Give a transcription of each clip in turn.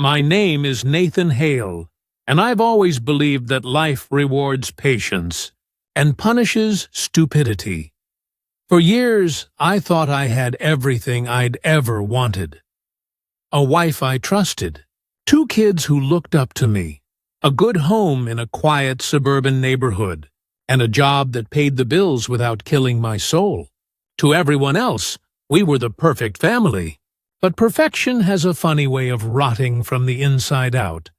My name is Nathan Hale, and I've always believed that life rewards patience and punishes stupidity. For years, I thought I had everything I'd ever wanted. A wife I trusted, 2 kids who looked up to me, a good home in a quiet suburban neighborhood, and a job that paid the bills without killing my soul. To everyone else, we were the perfect family. But perfection has a funny way of rotting from the inside out,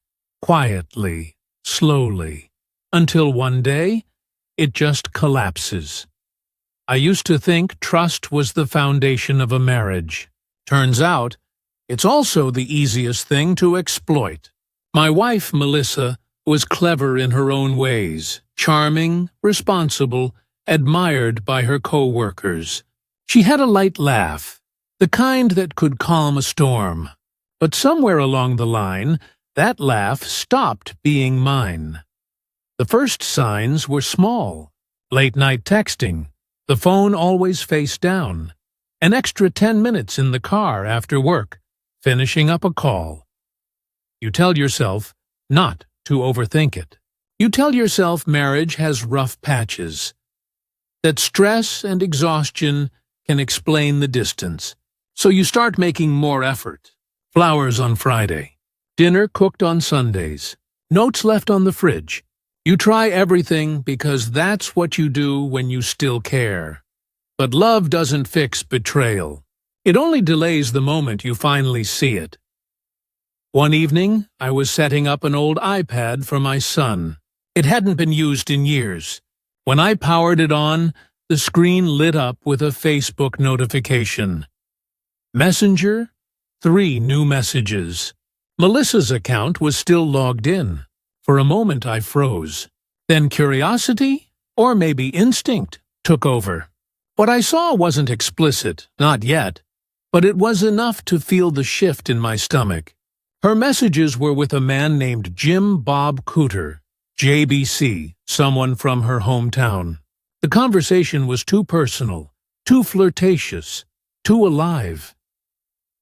quietly, slowly, until one day, it just collapses. I used to think trust was the foundation of a marriage. Turns out, it's also the easiest thing to exploit. My wife, Melissa, was clever in her own ways, charming, responsible, admired by her co-workers. She had a light laugh, the kind that could calm a storm. But somewhere along the line, that laugh stopped being mine. The first signs were small. Late-night texting, the phone always face down, an extra 10 minutes in the car after work, finishing up a call. You tell yourself not to overthink it. You tell yourself marriage has rough patches, that stress and exhaustion can explain the distance. So you start making more effort. Flowers on Friday, dinner cooked on Sundays, notes left on the fridge. You try everything because that's what you do when you still care. But love doesn't fix betrayal. It only delays the moment you finally see it. One evening, I was setting up an old iPad for my son. It hadn't been used in years. When I powered it on, the screen lit up with a Facebook notification. Messenger, 3 new messages. Melissa's account was still logged in. For a moment I froze. Then curiosity, or maybe instinct, took over. What I saw wasn't explicit, not yet, but it was enough to feel the shift in my stomach. Her messages were with a man named Jim Bob Cooter, JBC, someone from her hometown. The conversation was too personal, too flirtatious, too alive.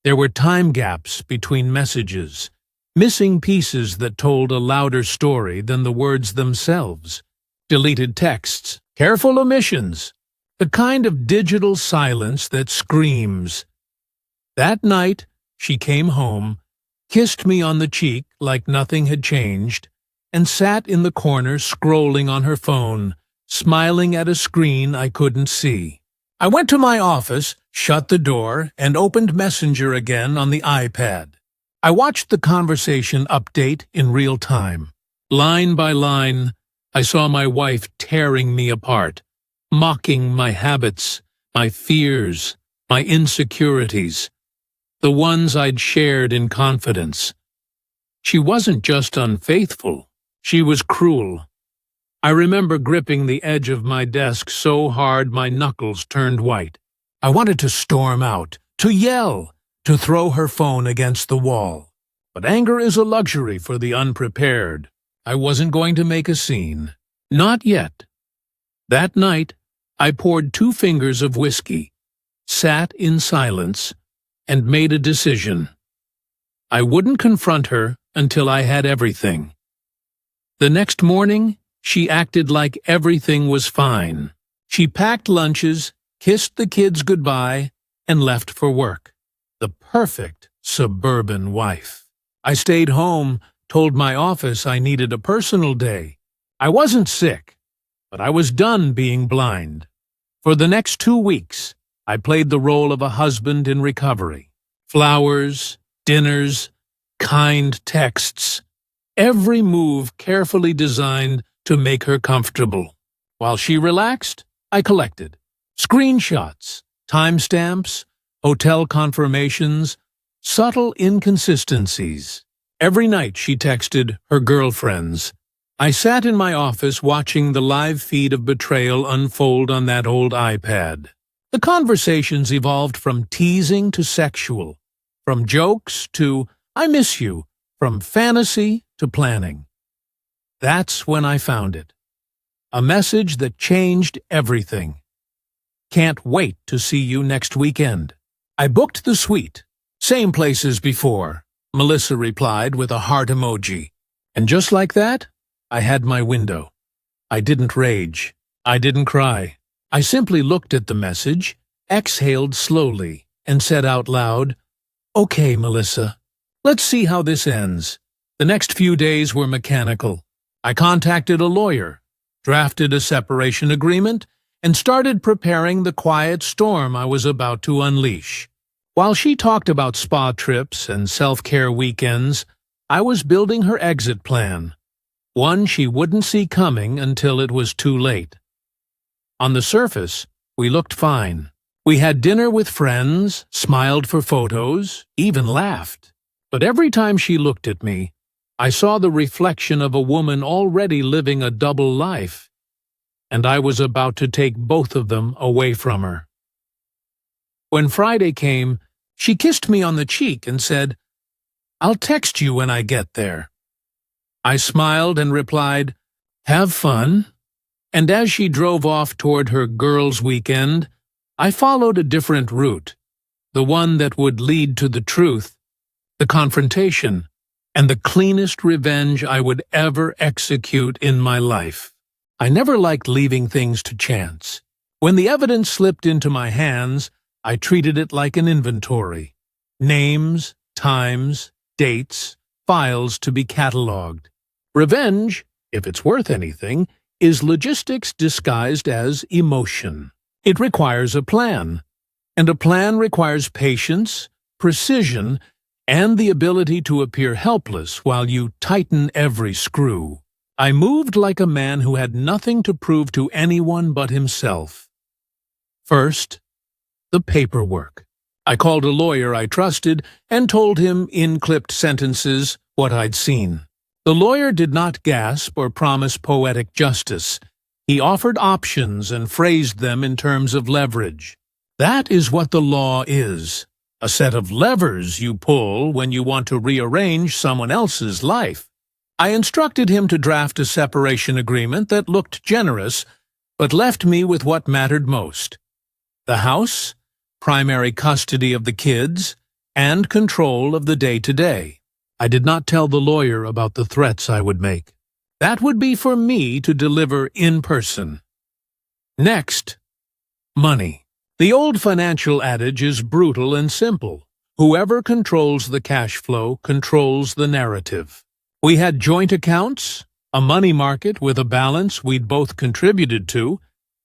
There were time gaps between messages, missing pieces that told a louder story than the words themselves, deleted texts, careful omissions, the kind of digital silence that screams. That night, she came home, kissed me on the cheek like nothing had changed, and sat in the corner scrolling on her phone, smiling at a screen I couldn't see. I went to my office, shut the door, and opened Messenger again on the iPad. I watched the conversation update in real time. Line by line, I saw my wife tearing me apart, mocking my habits, my fears, my insecurities, the ones I'd shared in confidence. She wasn't just unfaithful, she was cruel. I remember gripping the edge of my desk so hard my knuckles turned white. I wanted to storm out, to yell, to throw her phone against the wall. But anger is a luxury for the unprepared. I wasn't going to make a scene. Not yet. That night, I poured 2 fingers of whiskey, sat in silence, and made a decision. I wouldn't confront her until I had everything. The next morning, she acted like everything was fine. She packed lunches, kissed the kids goodbye, and left for work. The perfect suburban wife. I stayed home, told my office I needed a personal day. I wasn't sick, but I was done being blind. For the next 2 weeks, I played the role of a husband in recovery. Flowers, dinners, kind texts, every move carefully designed to make her comfortable. While she relaxed, I collected screenshots, timestamps, hotel confirmations, subtle inconsistencies. Every night she texted her girlfriends. I sat in my office watching the live feed of betrayal unfold on that old iPad. The conversations evolved from teasing to sexual, from jokes to "I miss you," from fantasy to planning. That's when I found it. A message that changed everything. Can't wait to see you next weekend. I booked the suite. Same place as before. Melissa replied with a heart emoji. And just like that, I had my window. I didn't rage. I didn't cry. I simply looked at the message, exhaled slowly, and said out loud, "Okay, Melissa, let's see how this ends." The next few days were mechanical. I contacted a lawyer, drafted a separation agreement, and started preparing the quiet storm I was about to unleash. While she talked about spa trips and self-care weekends, I was building her exit plan, one she wouldn't see coming until it was too late. On the surface, we looked fine. We had dinner with friends, smiled for photos, even laughed. But every time she looked at me, I saw the reflection of a woman already living a double life, and I was about to take both of them away from her. When Friday came, she kissed me on the cheek and said, "I'll text you when I get there." I smiled and replied, "Have fun." And as she drove off toward her girls' weekend, I followed a different route, the one that would lead to the truth, the confrontation, and the cleanest revenge I would ever execute in my life. I never liked leaving things to chance. When the evidence slipped into my hands, I treated it like an inventory. Names, times, dates, files to be catalogued. Revenge, if it's worth anything, is logistics disguised as emotion. It requires a plan, and a plan requires patience, precision, and the ability to appear helpless while you tighten every screw. I moved like a man who had nothing to prove to anyone but himself. First, the paperwork. I called a lawyer I trusted and told him in clipped sentences what I'd seen. The lawyer did not gasp or promise poetic justice. He offered options and phrased them in terms of leverage. That is what the law is, a set of levers you pull when you want to rearrange someone else's life. I instructed him to draft a separation agreement that looked generous, but left me with what mattered most: the house, primary custody of the kids, and control of the day-to-day. I did not tell the lawyer about the threats I would make. That would be for me to deliver in person. Next, money. The old financial adage is brutal and simple. Whoever controls the cash flow controls the narrative. We had joint accounts, a money market with a balance we'd both contributed to,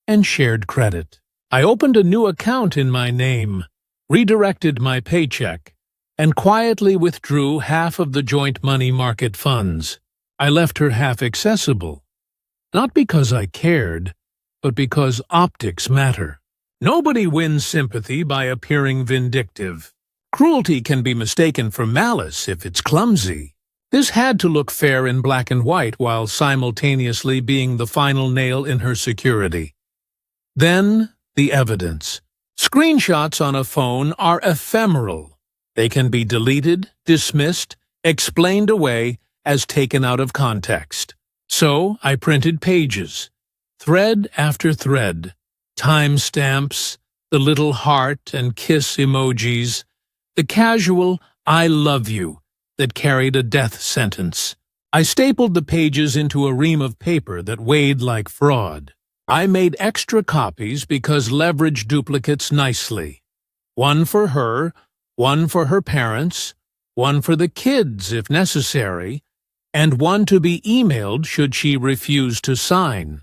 and shared credit. I opened a new account in my name, redirected my paycheck, and quietly withdrew half of the joint money market funds. I left her half accessible, not because I cared, but because optics matter. Nobody wins sympathy by appearing vindictive. Cruelty can be mistaken for malice if it's clumsy. This had to look fair in black and white while simultaneously being the final nail in her security. Then, the evidence. Screenshots on a phone are ephemeral. They can be deleted, dismissed, explained away as taken out of context. So I printed pages, thread after thread, timestamps, the little heart and kiss emojis, the casual "I love you" that carried a death sentence. I stapled the pages into a ream of paper that weighed like fraud. I made extra copies because leverage duplicates nicely. One for her, one for her parents, one for the kids if necessary, and one to be emailed should she refuse to sign.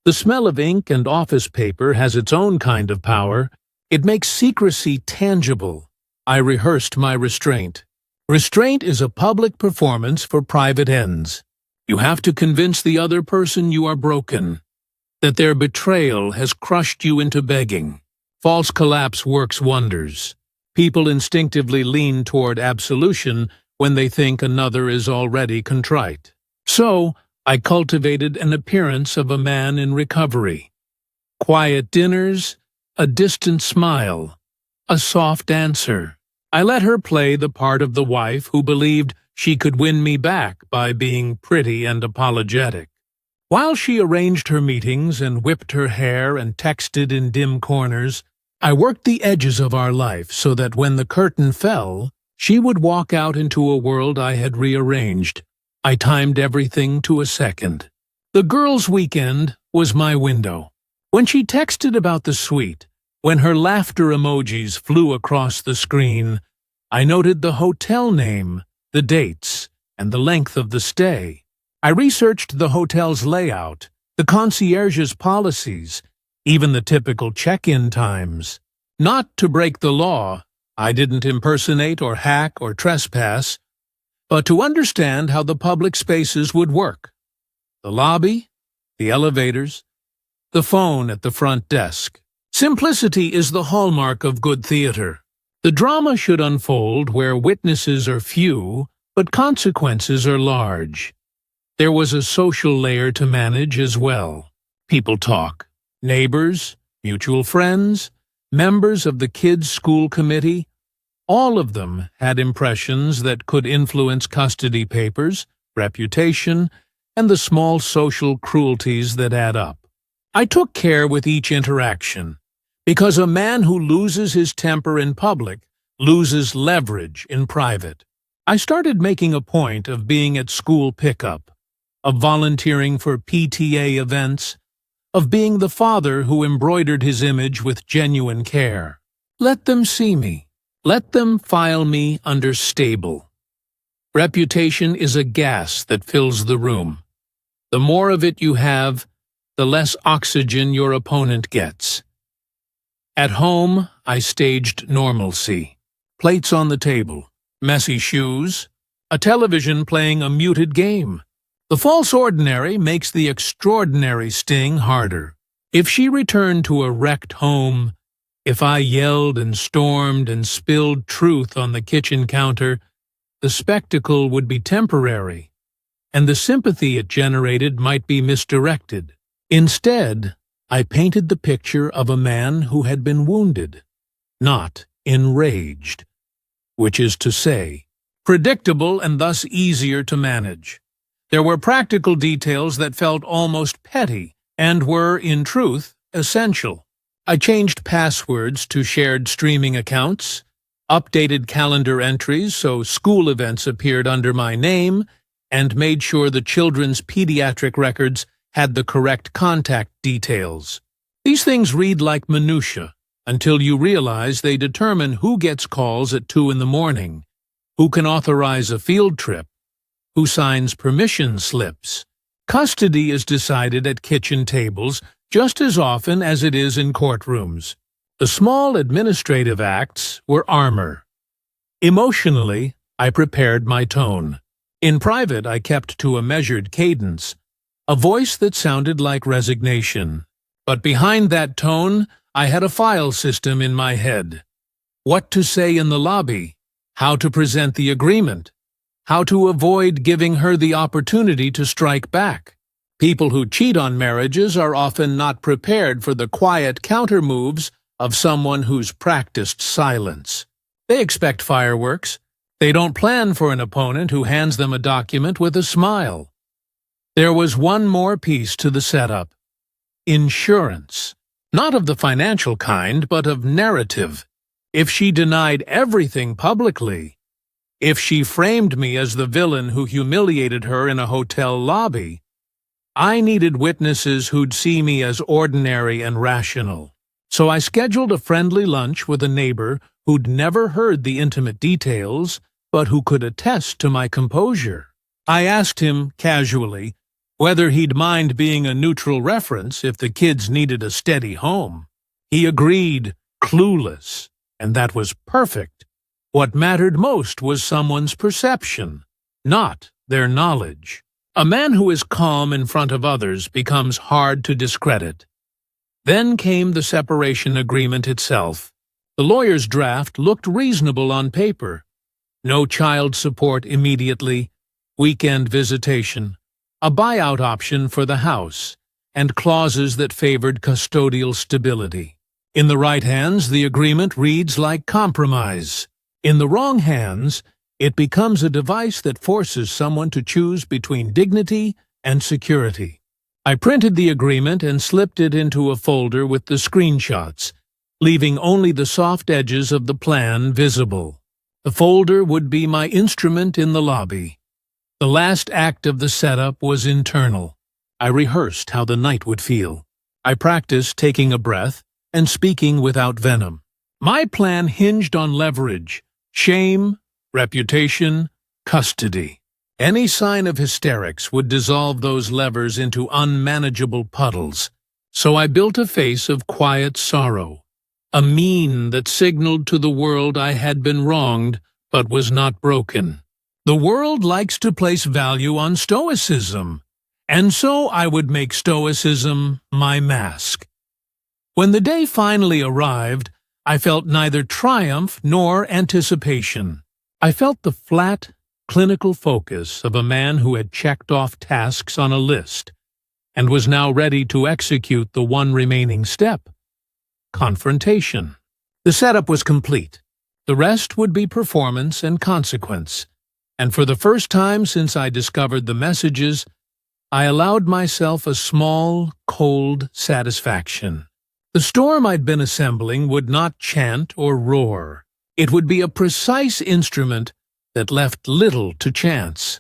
The smell of ink and office paper has its own kind of power. It makes secrecy tangible. I rehearsed my restraint. Restraint is a public performance for private ends. You have to convince the other person you are broken, that their betrayal has crushed you into begging. False collapse works wonders. People instinctively lean toward absolution when they think another is already contrite. So, I cultivated an appearance of a man in recovery. Quiet dinners, a distant smile, a soft answer. I let her play the part of the wife who believed she could win me back by being pretty and apologetic. While she arranged her meetings and whipped her hair and texted in dim corners, I worked the edges of our life so that when the curtain fell, She would walk out into a world I had rearranged. I timed everything to a second. The girls' weekend was my window. When she texted about the suite, when her laughter emojis flew across the screen, I noted the hotel name, the dates, and the length of the stay. I researched the hotel's layout, the concierge's policies, even the typical check-in times. Not to break the law, I didn't impersonate or hack or trespass, but to understand how the public spaces would work. The lobby, the elevators, the phone at the front desk. Simplicity is the hallmark of good theater. The drama should unfold where witnesses are few, but consequences are large. There was a social layer to manage as well. People talk. Neighbors, mutual friends, members of the kids' school committee, all of them had impressions that could influence custody papers, reputation, and the small social cruelties that add up. I took care with each interaction, because a man who loses his temper in public loses leverage in private. I started making a point of being at school pickup, of volunteering for PTA events, of being the father who embroidered his image with genuine care. Let them see me. Let them file me under stable. Reputation is a gas that fills the room. The more of it you have, the less oxygen your opponent gets. At home, I staged normalcy. Plates on the table, messy shoes, a television playing a muted game. The false ordinary makes the extraordinary sting harder. If she returned to a wrecked home, if I yelled and stormed and spilled truth on the kitchen counter, the spectacle would be temporary, and the sympathy it generated might be misdirected. Instead, I painted the picture of a man who had been wounded, not enraged, which is to say, predictable and thus easier to manage. There were practical details that felt almost petty and were, in truth, essential. I changed passwords to shared streaming accounts, updated calendar entries so school events appeared under my name, and made sure the children's pediatric records had the correct contact details. These things read like minutia until you realize they determine who gets calls at 2 in the morning, who can authorize a field trip, who signs permission slips. Custody is decided at kitchen tables just as often as it is in courtrooms. The small administrative acts were armor. Emotionally, I prepared my tone. In private, I kept to a measured cadence, a voice that sounded like resignation. But behind that tone, I had a file system in my head. What to say in the lobby, how to present the agreement, how to avoid giving her the opportunity to strike back. People who cheat on marriages are often not prepared for the quiet counter-moves of someone who's practiced silence. They expect fireworks. They don't plan for an opponent who hands them a document with a smile. There was one more piece to the setup. Insurance. Not of the financial kind, but of narrative. If she denied everything publicly, if she framed me as the villain who humiliated her in a hotel lobby, I needed witnesses who'd see me as ordinary and rational. So I scheduled a friendly lunch with a neighbor who'd never heard the intimate details, but who could attest to my composure. I asked him, casually, whether he'd mind being a neutral reference if the kids needed a steady home. He agreed, clueless, and that was perfect. What mattered most was someone's perception, not their knowledge. A man who is calm in front of others becomes hard to discredit. Then came the separation agreement itself. The lawyer's draft looked reasonable on paper. No child support immediately, weekend visitation, a buyout option for the house, and clauses that favored custodial stability. In the right hands, the agreement reads like compromise. In the wrong hands, it becomes a device that forces someone to choose between dignity and security. I printed the agreement and slipped it into a folder with the screenshots, leaving only the soft edges of the plan visible. The folder would be my instrument in the lobby. The last act of the setup was internal. I rehearsed how the night would feel. I practiced taking a breath and speaking without venom. My plan hinged on leverage, shame, reputation, custody. Any sign of hysterics would dissolve those levers into unmanageable puddles. So I built a face of quiet sorrow, a mien that signaled to the world I had been wronged but was not broken. The world likes to place value on stoicism, and so I would make stoicism my mask. When the day finally arrived, I felt neither triumph nor anticipation. I felt the flat, clinical focus of a man who had checked off tasks on a list and was now ready to execute the one remaining step: confrontation. The setup was complete. The rest would be performance and consequence. And for the first time since I discovered the messages, I allowed myself a small, cold satisfaction. The storm I'd been assembling would not chant or roar. It would be a precise instrument that left little to chance.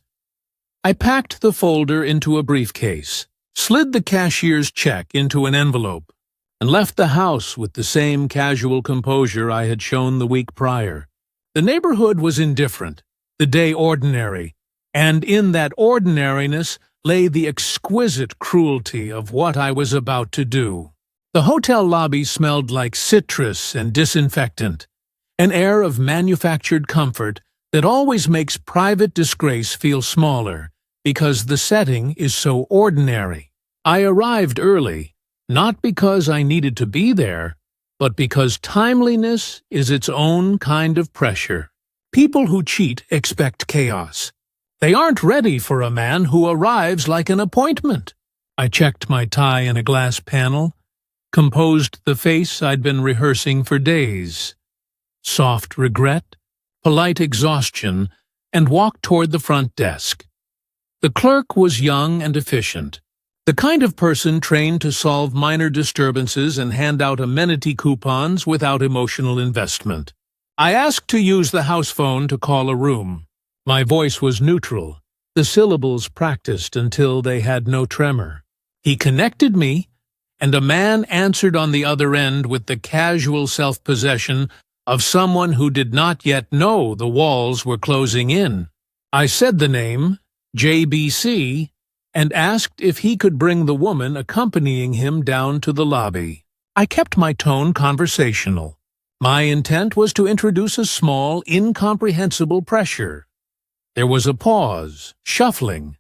I packed the folder into a briefcase, slid the cashier's check into an envelope, and left the house with the same casual composure I had shown the week prior. The neighborhood was indifferent, the day ordinary, and in that ordinariness lay the exquisite cruelty of what I was about to do. The hotel lobby smelled like citrus and disinfectant, an air of manufactured comfort that always makes private disgrace feel smaller because the setting is so ordinary. I arrived early, not because I needed to be there, but because timeliness is its own kind of pressure. People who cheat expect chaos. They aren't ready for a man who arrives like an appointment. I checked my tie in a glass panel, composed the face I'd been rehearsing for days. Soft regret, polite exhaustion, and walked toward the front desk. The clerk was young and efficient, the kind of person trained to solve minor disturbances and hand out amenity coupons without emotional investment. I asked to use the house phone to call a room. My voice was neutral, the syllables practiced until they had no tremor. He connected me, and a man answered on the other end with the casual self-possession of someone who did not yet know the walls were closing in. I said the name, JBC, and asked if he could bring the woman accompanying him down to the lobby. I kept my tone conversational. My intent was to introduce a small, incomprehensible pressure. There was a pause, shuffling,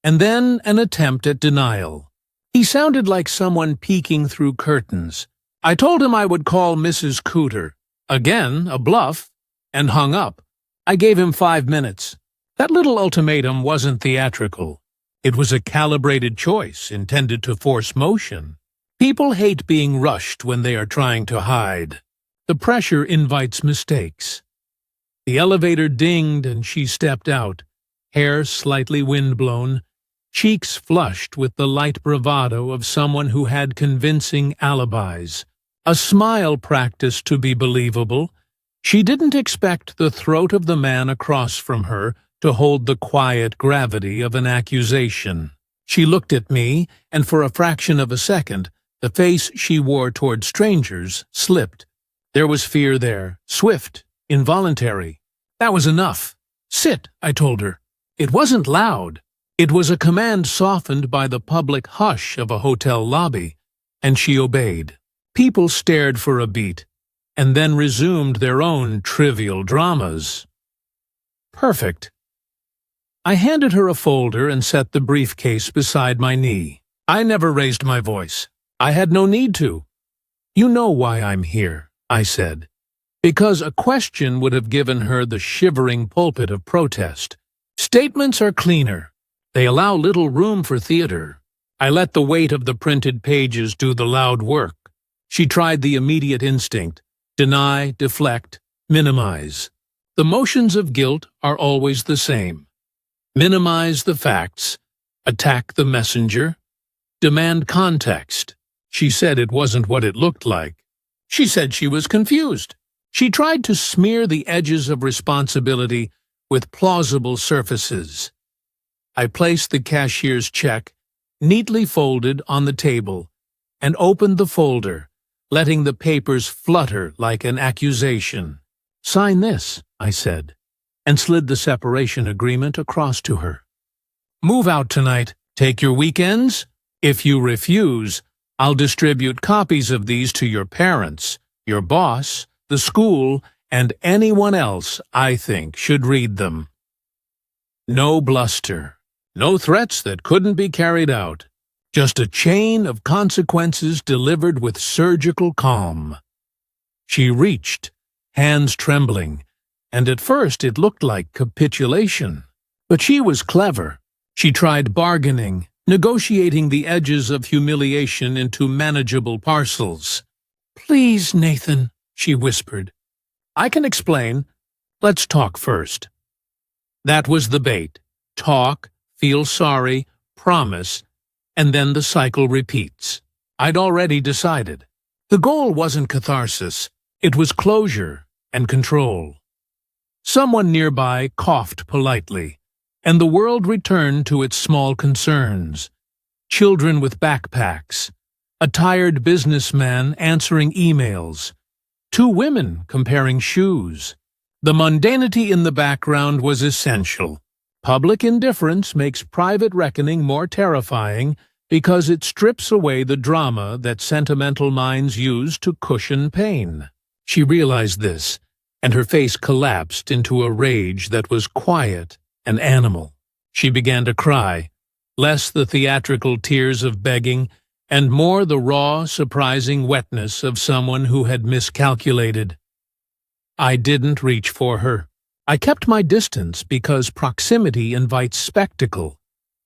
and then an attempt at denial. He sounded like someone peeking through curtains. I told him I would call Mrs. Cooter. Again, a bluff, and hung up. I gave him 5 minutes. That little ultimatum wasn't theatrical. It was a calibrated choice intended to force motion. People hate being rushed when they are trying to hide. The pressure invites mistakes. The elevator dinged and she stepped out, hair slightly windblown, cheeks flushed with the light bravado of someone who had convincing alibis. A smile practiced to be believable. She didn't expect the throat of the man across from her to hold the quiet gravity of an accusation. She looked at me, and for a fraction of a second, the face she wore toward strangers slipped. There was fear there, swift, involuntary. That was enough. Sit, I told her. It wasn't loud. It was a command softened by the public hush of a hotel lobby, and she obeyed. People stared for a beat, and then resumed their own trivial dramas. Perfect. I handed her a folder and set the briefcase beside my knee. I never raised my voice. I had no need to. You know why I'm here, I said. Because a question would have given her the shivering pulpit of protest. Statements are cleaner. They allow little room for theater. I let the weight of the printed pages do the loud work. She tried the immediate instinct: deny, deflect, minimize. The motions of guilt are always the same. Minimize the facts, attack the messenger, demand context. She said it wasn't what it looked like. She said she was confused. She tried to smear the edges of responsibility with plausible surfaces. I placed the cashier's check, neatly folded, on the table, and opened the folder, letting the papers flutter like an accusation. "Sign this," I said, and slid the separation agreement across to her. "Move out tonight. Take your weekends. If you refuse, I'll distribute copies of these to your parents, your boss, the school, and anyone else I think should read them." No bluster, no threats that couldn't be carried out, just a chain of consequences delivered with surgical calm. She reached, hands trembling, and at first it looked like capitulation. But she was clever. She tried bargaining, negotiating the edges of humiliation into manageable parcels. "Please, Nathan," she whispered. "I can explain. Let's talk first." That was the bait. Talk, feel sorry, promise, and then the cycle repeats. I'd already decided. The goal wasn't catharsis. It was closure and control. Someone nearby coughed politely, and the world returned to its small concerns. Children with backpacks, a tired businessman answering emails, two women comparing shoes. The mundanity in the background was essential. Public indifference makes private reckoning more terrifying because it strips away the drama that sentimental minds use to cushion pain. She realized this, and her face collapsed into a rage that was quiet and animal. She began to cry, less the theatrical tears of begging, and more the raw, surprising wetness of someone who had miscalculated. I didn't reach for her. I kept my distance because proximity invites spectacle,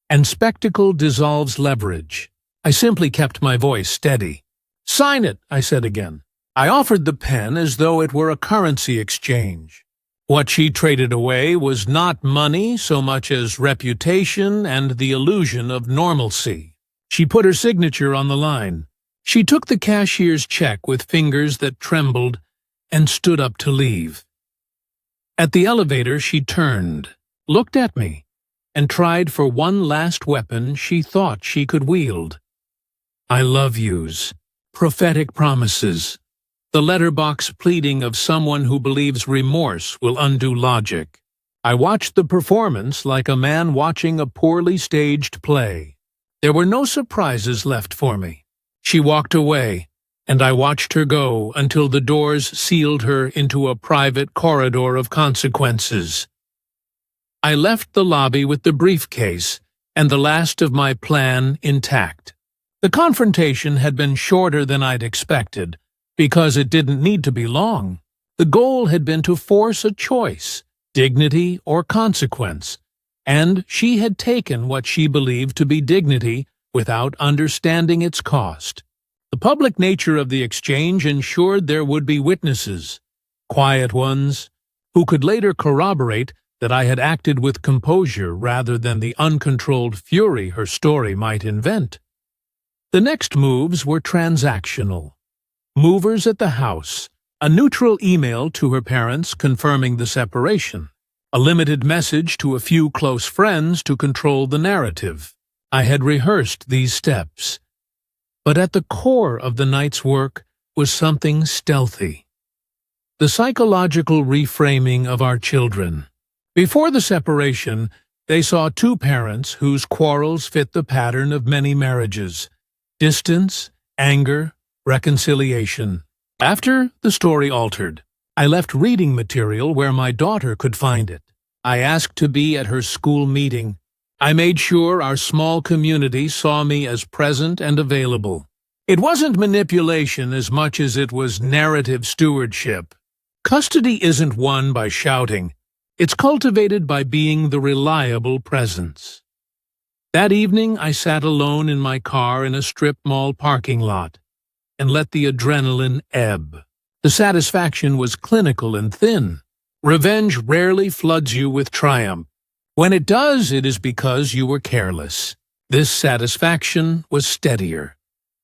and spectacle dissolves leverage. I simply kept my voice steady. "Sign it," I said again. I offered the pen as though it were a currency exchange. What she traded away was not money so much as reputation and the illusion of normalcy. She put her signature on the line. She took the cashier's check with fingers that trembled and stood up to leave. At the elevator she turned, looked at me, and tried for one last weapon she thought she could wield. "I love yous," prophetic promises, the letterbox pleading of someone who believes remorse will undo logic. I watched the performance like a man watching a poorly staged play. There were no surprises left for me. She walked away, and I watched her go until the doors sealed her into a private corridor of consequences. I left the lobby with the briefcase and the last of my plan intact. The confrontation had been shorter than I'd expected, because it didn't need to be long. The goal had been to force a choice, dignity or consequence, and she had taken what she believed to be dignity without understanding its cost. The public nature of the exchange ensured there would be witnesses, quiet ones, who could later corroborate that I had acted with composure rather than the uncontrolled fury her story might invent. The next moves were transactional. Movers at the house, a neutral email to her parents confirming the separation, a limited message to a few close friends to control the narrative. I had rehearsed these steps. But at the core of the night's work was something stealthy. The psychological reframing of our children. Before the separation, they saw two parents whose quarrels fit the pattern of many marriages: distance, anger, reconciliation. After, the story altered. I left reading material where my daughter could find it. I asked to be at her school meeting. I made sure our small community saw me as present and available. It wasn't manipulation as much as it was narrative stewardship. Custody isn't won by shouting. It's cultivated by being the reliable presence. That evening, I sat alone in my car in a strip mall parking lot and let the adrenaline ebb. The satisfaction was clinical and thin. Revenge rarely floods you with triumph. When it does, it is because you were careless. This satisfaction was steadier.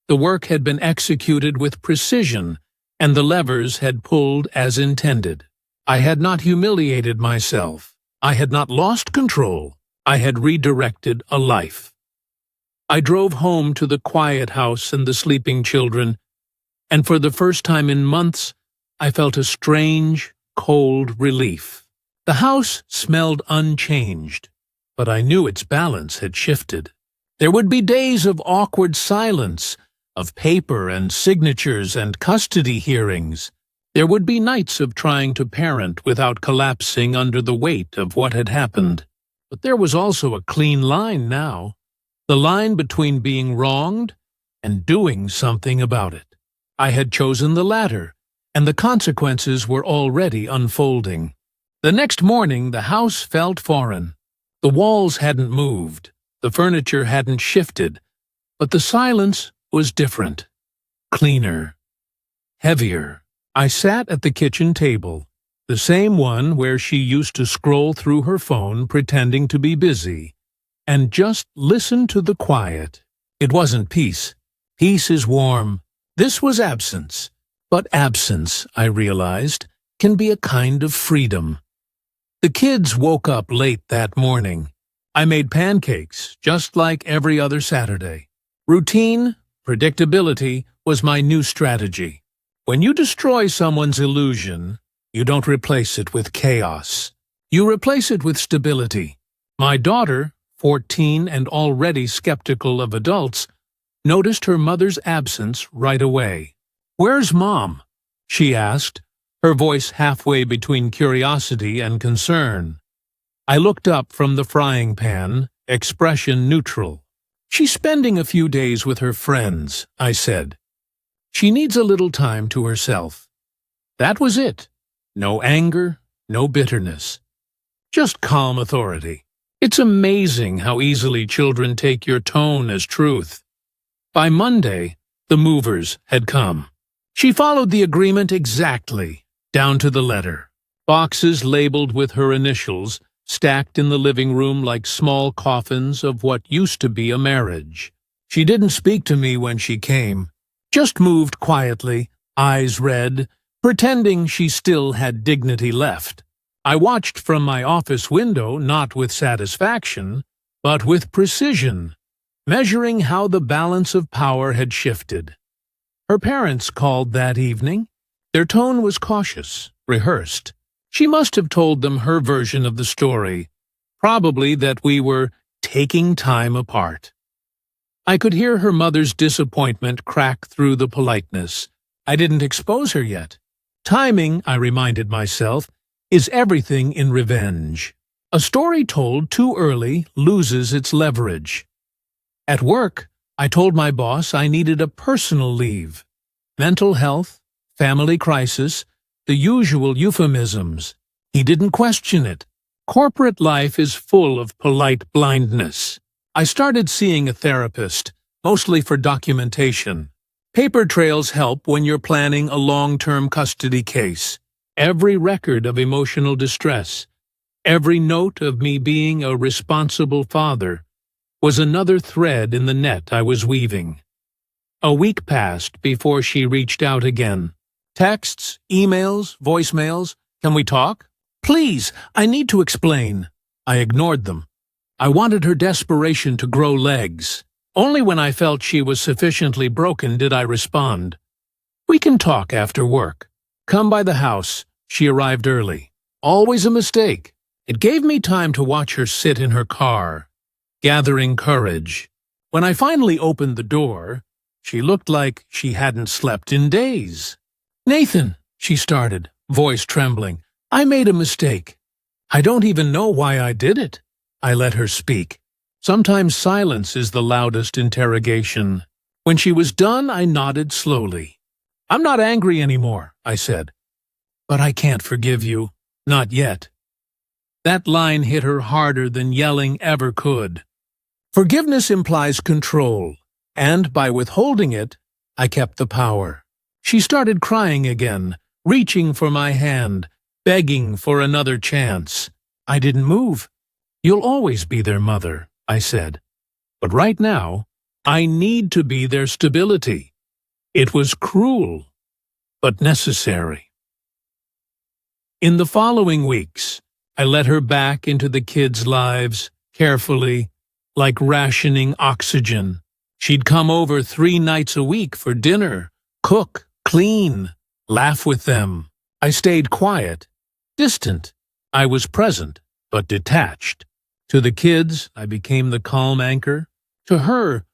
The work had been executed with precision, and the levers had pulled as intended. I had not humiliated myself. I had not lost control. I had redirected a life. I drove home to the quiet house and the sleeping children, and for the first time in months, I felt a strange, cold relief. The house smelled unchanged, but I knew its balance had shifted. There would be days of awkward silence, of paper and signatures and custody hearings. There would be nights of trying to parent without collapsing under the weight of what had happened. But there was also a clean line now, the line between being wronged and doing something about it. I had chosen the latter, and the consequences were already unfolding. The next morning, the house felt foreign. The walls hadn't moved, the furniture hadn't shifted, but the silence was different, cleaner, heavier. I sat at the kitchen table, the same one where she used to scroll through her phone pretending to be busy, and just listen to the quiet. It wasn't peace. Peace is warm. This was absence. But absence, I realized, can be a kind of freedom. The kids woke up late that morning. I made pancakes, just like every other Saturday. Routine, predictability was my new strategy. When you destroy someone's illusion, you don't replace it with chaos. You replace it with stability. My daughter, 14 and already skeptical of adults, noticed her mother's absence right away. "Where's Mom?" she asked, her voice halfway between curiosity and concern. I looked up from the frying pan, expression neutral. "She's spending a few days with her friends," I said. "She needs a little time to herself." That was it. No anger, no bitterness. Just calm authority. It's amazing how easily children take your tone as truth. By Monday, the movers had come. She followed the agreement exactly, down to the letter. Boxes labeled with her initials, stacked in the living room like small coffins of what used to be a marriage. She didn't speak to me when she came, just moved quietly, eyes red, pretending she still had dignity left. I watched from my office window not with satisfaction, but with precision, measuring how the balance of power had shifted. Her parents called that evening. Their tone was cautious, rehearsed. She must have told them her version of the story, probably that we were taking time apart. I could hear her mother's disappointment crack through the politeness. I didn't expose her yet. Timing, I reminded myself, is everything in revenge. A story told too early loses its leverage. At work, I told my boss I needed a personal leave. Mental health, family crisis, the usual euphemisms. He didn't question it. Corporate life is full of polite blindness. I started seeing a therapist, mostly for documentation. Paper trails help when you're planning a long-term custody case. Every record of emotional distress, every note of me being a responsible father, was another thread in the net I was weaving. A week passed before she reached out again. Texts, emails, voicemails. "Can we talk?" "Please, I need to explain." I ignored them. I wanted her desperation to grow legs. Only when I felt she was sufficiently broken did I respond. "We can talk after work. Come by the house." She arrived early. Always a mistake. It gave me time to watch her sit in her car, gathering courage. When I finally opened the door, she looked like she hadn't slept in days. "Nathan," she started, voice trembling, "I made a mistake. I don't even know why I did it." I let her speak. Sometimes silence is the loudest interrogation. When she was done, I nodded slowly. "I'm not angry anymore," I said. "But I can't forgive you. Not yet." That line hit her harder than yelling ever could. Forgiveness implies control, and by withholding it, I kept the power. She started crying again, reaching for my hand, begging for another chance. I didn't move. "You'll always be their mother," I said. "But right now, I need to be their stability." It was cruel. but necessary. In the following weeks, I let her back into the kids' lives, carefully, like rationing oxygen. She'd come over 3 nights a week for dinner, cook, clean, laugh with them. I stayed quiet, distant. I was present, but detached. To the kids, I became the calm anchor. To her,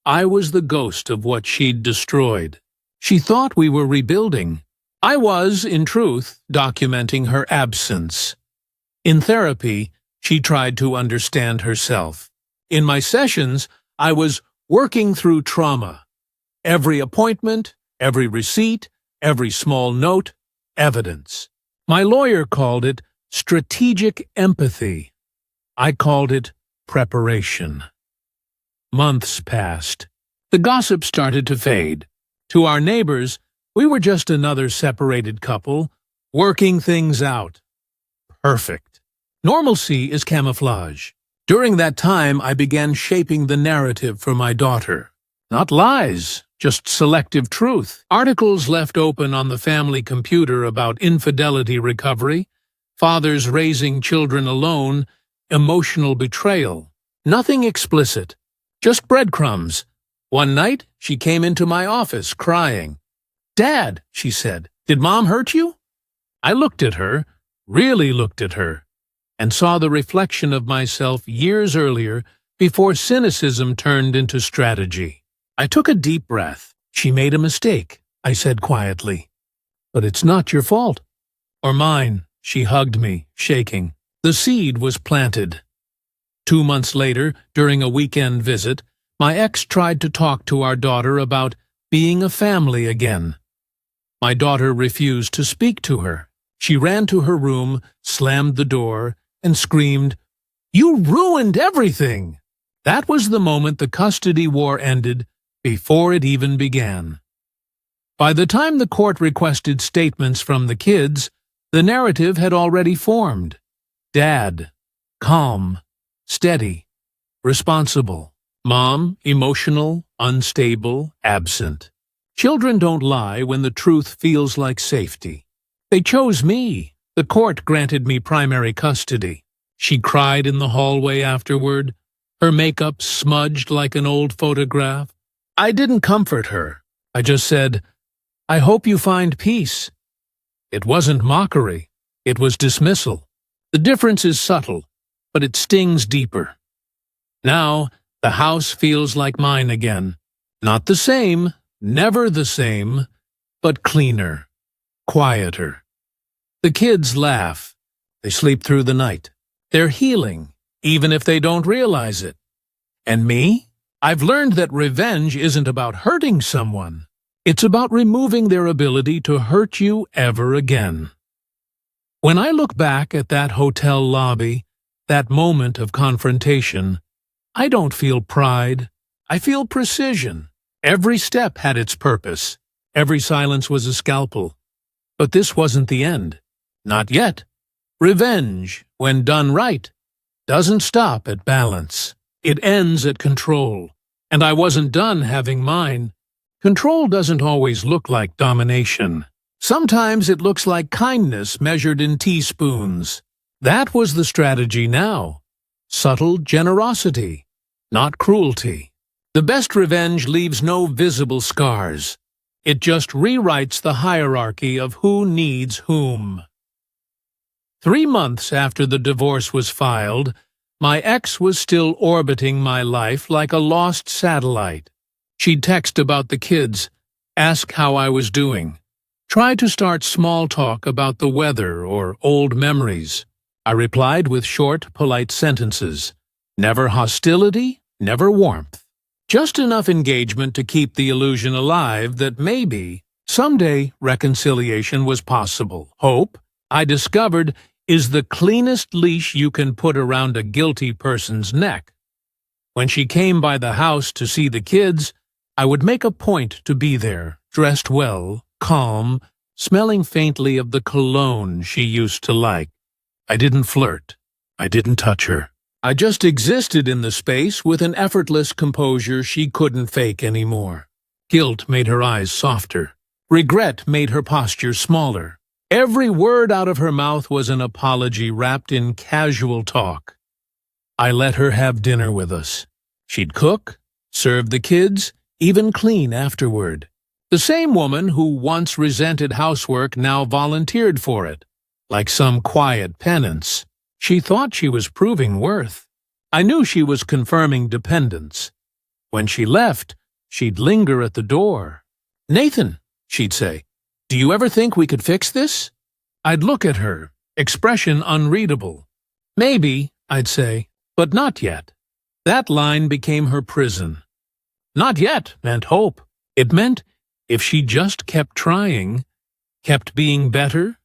I was the ghost of what she'd destroyed. She thought we were rebuilding. I was, in truth, documenting her absence. In therapy, she tried to understand herself. In my sessions, I was working through trauma. Every appointment, every receipt, every small note, evidence. My lawyer called it strategic empathy. I called it preparation. Months passed. The gossip started to fade. To our neighbors, we were just another separated couple, working things out. Perfect. Normalcy is camouflage. During that time, I began shaping the narrative for my daughter. Not lies, just selective truth. Articles left open on the family computer about infidelity recovery, fathers raising children alone, emotional betrayal. Nothing explicit, just breadcrumbs. One night, she came into my office crying. "Dad," she said, "did Mom hurt you?" I looked at her, really looked at her, and saw the reflection of myself years earlier before cynicism turned into strategy. I took a deep breath. "She made a mistake," I said quietly. "But it's not your fault." "Or mine," she hugged me, shaking. The seed was planted. 2 months later, during a weekend visit, my ex tried to talk to our daughter about being a family again. My daughter refused to speak to her. She ran to her room, slammed the door, and screamed, "You ruined everything!" That was the moment the custody war ended, before it even began. By the time the court requested statements from the kids, the narrative had already formed. Dad, calm, steady, responsible. Mom, emotional, unstable, absent. Children don't lie when the truth feels like safety. They chose me. The court granted me primary custody. She cried in the hallway afterward, her makeup smudged like an old photograph. I didn't comfort her. I just said, "I hope you find peace." It wasn't mockery. It was dismissal. The difference is subtle, but it stings deeper. Now, the house feels like mine again. Not the same, never the same, but cleaner, quieter. The kids laugh. They sleep through the night. They're healing, even if they don't realize it. And me? I've learned that revenge isn't about hurting someone. It's about removing their ability to hurt you ever again. When I look back at that hotel lobby, that moment of confrontation, I don't feel pride. I feel precision. Every step had its purpose. Every silence was a scalpel. But this wasn't the end. Not yet. Revenge, when done right, doesn't stop at balance. It ends at control. And I wasn't done having mine. Control doesn't always look like domination. Sometimes it looks like kindness measured in teaspoons. That was the strategy now. Subtle generosity, not cruelty. The best revenge leaves no visible scars. It just rewrites the hierarchy of who needs whom. 3 months after the divorce was filed, my ex was still orbiting my life like a lost satellite. She'd text about the kids, ask how I was doing, try to start small talk about the weather or old memories. I replied with short, polite sentences. Never hostility, never warmth. Just enough engagement to keep the illusion alive that maybe, someday, reconciliation was possible. Hope, I discovered, is the cleanest leash you can put around a guilty person's neck. When she came by the house to see the kids, I would make a point to be there, dressed well, calm, smelling faintly of the cologne she used to like. I didn't flirt. I didn't touch her. I just existed in the space with an effortless composure she couldn't fake anymore. Guilt made her eyes softer. Regret made her posture smaller. Every word out of her mouth was an apology wrapped in casual talk. I let her have dinner with us. She'd cook, serve the kids, even clean afterward. The same woman who once resented housework now volunteered for it, like some quiet penance. She thought she was proving worth. I knew she was confirming dependence. When she left, she'd linger at the door. "Nathan," she'd say, "do you ever think we could fix this?" I'd look at her, expression unreadable. "Maybe," I'd say, "but not yet." That line became her prison. Not yet meant hope. It meant if she just kept trying, kept being better,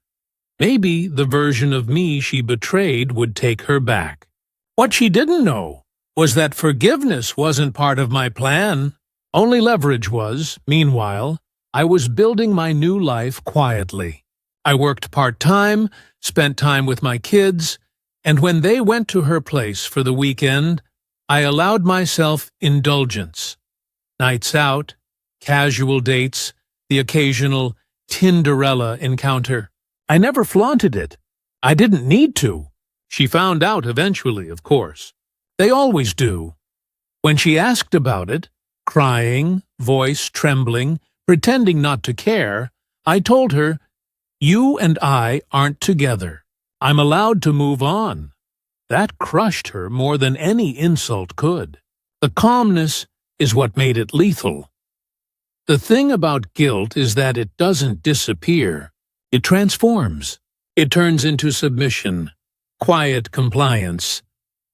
maybe the version of me she betrayed would take her back. What she didn't know was that forgiveness wasn't part of my plan. Only leverage was. Meanwhile, I was building my new life quietly. I worked part-time, spent time with my kids, and when they went to her place for the weekend, I allowed myself indulgence. Nights out, casual dates, the occasional Tinderella encounter. I never flaunted it. I didn't need to. She found out eventually, of course. They always do. When she asked about it, crying, voice trembling, pretending not to care, I told her, "You and I aren't together. I'm allowed to move on." That crushed her more than any insult could. The calmness is what made it lethal. The thing about guilt is that it doesn't disappear. It transforms. It turns into submission, quiet compliance,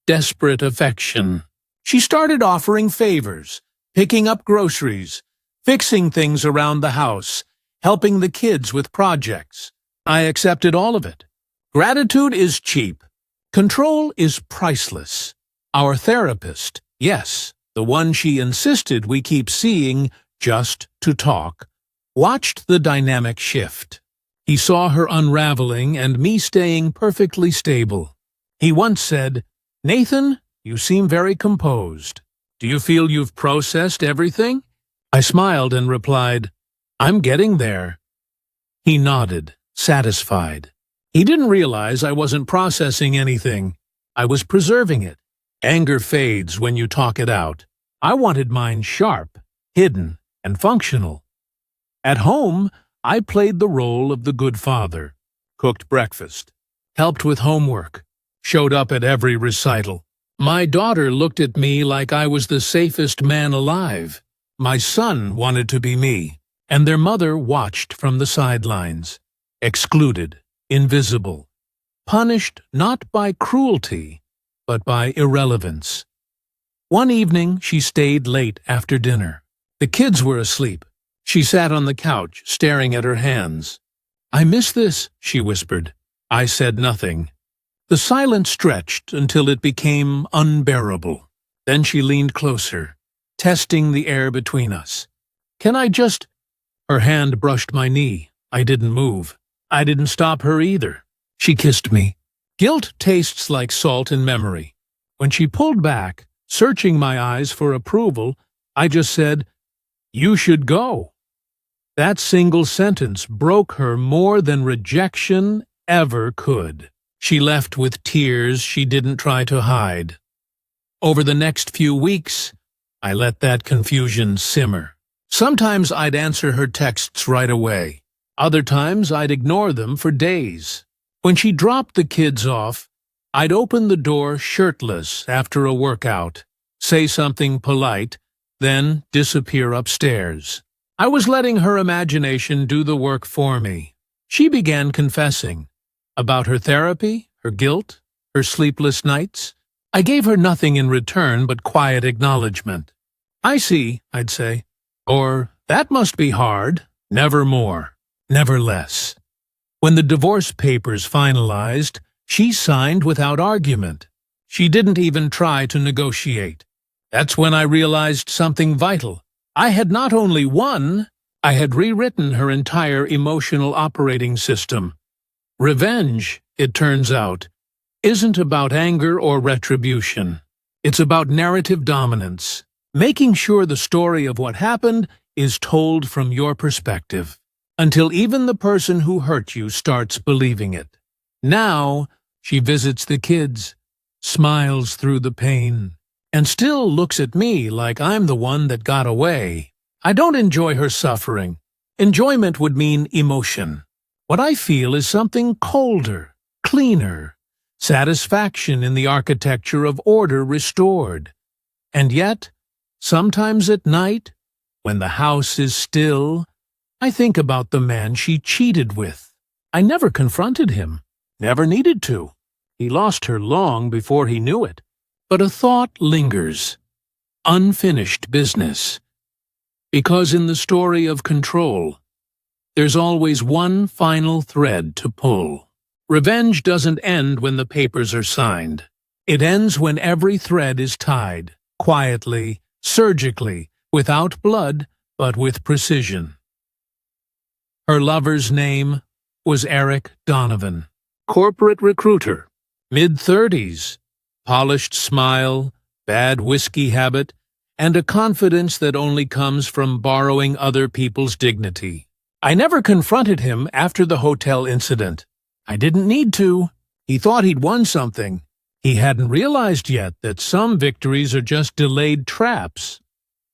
desperate affection. She started offering favors, picking up groceries, fixing things around the house, helping the kids with projects. I accepted all of it. Gratitude is cheap. Control is priceless. Our therapist, yes, the one she insisted we keep seeing just to talk, watched the dynamic shift. He saw her unraveling and me staying perfectly stable. He once said, "Nathan, you seem very composed. Do you feel you've processed everything?" I smiled and replied, "I'm getting there." He nodded, satisfied. He didn't realize I wasn't processing anything. I was preserving it. Anger fades when you talk it out. I wanted mine sharp, hidden, and functional. At home, I played the role of the good father, cooked breakfast, helped with homework, showed up at every recital. My daughter looked at me like I was the safest man alive. My son wanted to be me, and their mother watched from the sidelines, excluded, invisible, punished not by cruelty, but by irrelevance. One evening, she stayed late after dinner. The kids were asleep. She sat on the couch, staring at her hands. "I miss this," she whispered. I said nothing. The silence stretched until it became unbearable. Then she leaned closer, testing the air between us. "Can I just—" Her hand brushed my knee. I didn't move. I didn't stop her either. She kissed me. Guilt tastes like salt in memory. When she pulled back, searching my eyes for approval, I just said, "You should go." That single sentence broke her more than rejection ever could. She left with tears she didn't try to hide. Over the next few weeks, I let that confusion simmer. Sometimes I'd answer her texts right away. Other times I'd ignore them for days. When she dropped the kids off, I'd open the door shirtless after a workout, say something polite, then disappear upstairs. I was letting her imagination do the work for me. She began confessing about her therapy, her guilt, her sleepless nights. I gave her nothing in return but quiet acknowledgement. "I see," I'd say. Or, "That must be hard." Never more, never less. When the divorce papers finalized, she signed without argument. She didn't even try to negotiate. That's when I realized something vital. I had not only won, I had rewritten her entire emotional operating system. Revenge, it turns out, isn't about anger or retribution. It's about narrative dominance, making sure the story of what happened is told from your perspective. until even the person who hurt you starts believing it. Now, she visits the kids, smiles through the pain, and still looks at me like I'm the one that got away. I don't enjoy her suffering. Enjoyment would mean emotion. What I feel is something colder, cleaner, satisfaction in the architecture of order restored. And yet, sometimes at night, when the house is still, I think about the man she cheated with. I never confronted him, never needed to. He lost her long before he knew it. But a thought lingers. Unfinished business. Because in the story of control, there's always one final thread to pull. Revenge doesn't end when the papers are signed. It ends when every thread is tied, quietly, surgically, without blood, but with precision. Her lover's name was Eric Donovan, corporate recruiter, mid-30s, polished smile, bad whiskey habit, and a confidence that only comes from borrowing other people's dignity. I never confronted him after the hotel incident. I didn't need to. He thought he'd won something. He hadn't realized yet that some victories are just delayed traps.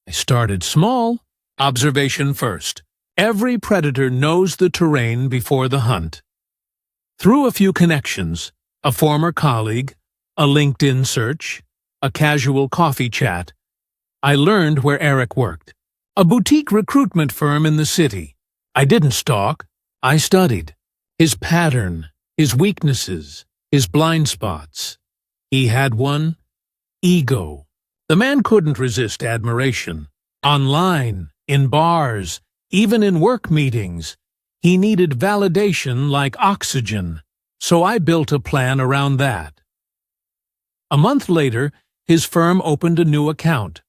I started small. Observation first. Every predator knows the terrain before the hunt. Through a few connections, a former colleague, a LinkedIn search, a casual coffee chat, I learned where Eric worked. A boutique recruitment firm in the city. I didn't stalk. I studied. His pattern, his weaknesses, his blind spots. He had one: ego. The man couldn't resist admiration. Online, in bars, even in work meetings. He needed validation like oxygen, so I built a plan around that. A month later, his firm opened a new account,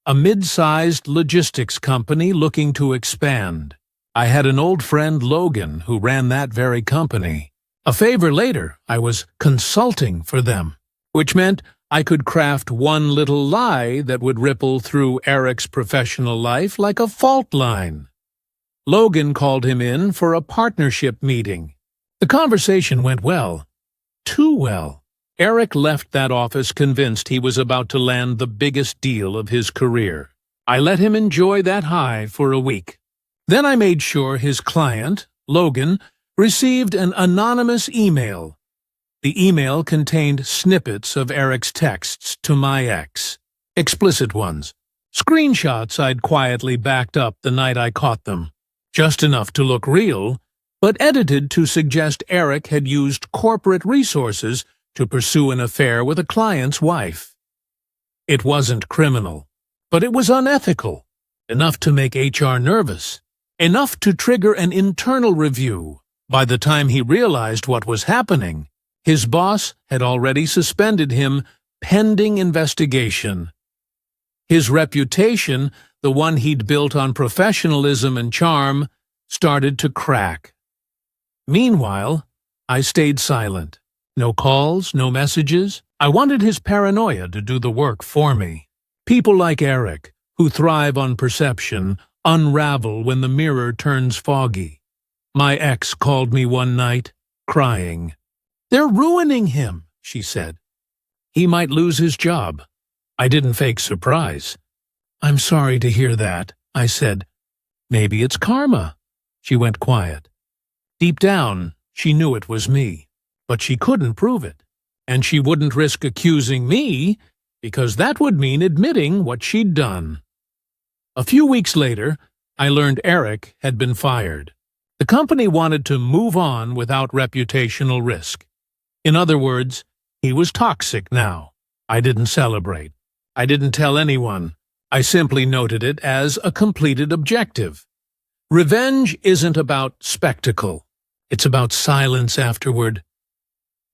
a mid-sized logistics company looking to expand. I had an old friend, Logan, who ran that very company. A favor later, I was consulting for them, which meant I could craft one little lie that would ripple through Eric's professional life like a fault line. Logan called him in for a partnership meeting. The conversation went well. Too well. Eric left that office convinced he was about to land the biggest deal of his career. I let him enjoy that high for a week. Then I made sure his client, Logan, received an anonymous email. The email contained snippets of Eric's texts to my ex, explicit ones, screenshots I'd quietly backed up the night I caught them, just enough to look real, but edited to suggest Eric had used corporate resources to pursue an affair with a client's wife. It wasn't criminal, but it was unethical, enough to make HR nervous, enough to trigger an internal review. By the time he realized what was happening, his boss had already suspended him pending investigation. His reputation, the one he'd built on professionalism and charm, started to crack. Meanwhile, I stayed silent. No calls, no messages. I wanted his paranoia to do the work for me. People like Eric, who thrive on perception, unravel when the mirror turns foggy. My ex called me one night, crying. "They're ruining him," she said. "He might lose his job." I didn't fake surprise. "I'm sorry to hear that," I said. "Maybe it's karma." She went quiet. Deep down, she knew it was me, but she couldn't prove it. And she wouldn't risk accusing me, because that would mean admitting what she'd done. A few weeks later, I learned Eric had been fired. The company wanted to move on without reputational risk. In other words, he was toxic now. I didn't celebrate. I didn't tell anyone. I simply noted it as a completed objective. Revenge isn't about spectacle. It's about silence afterward.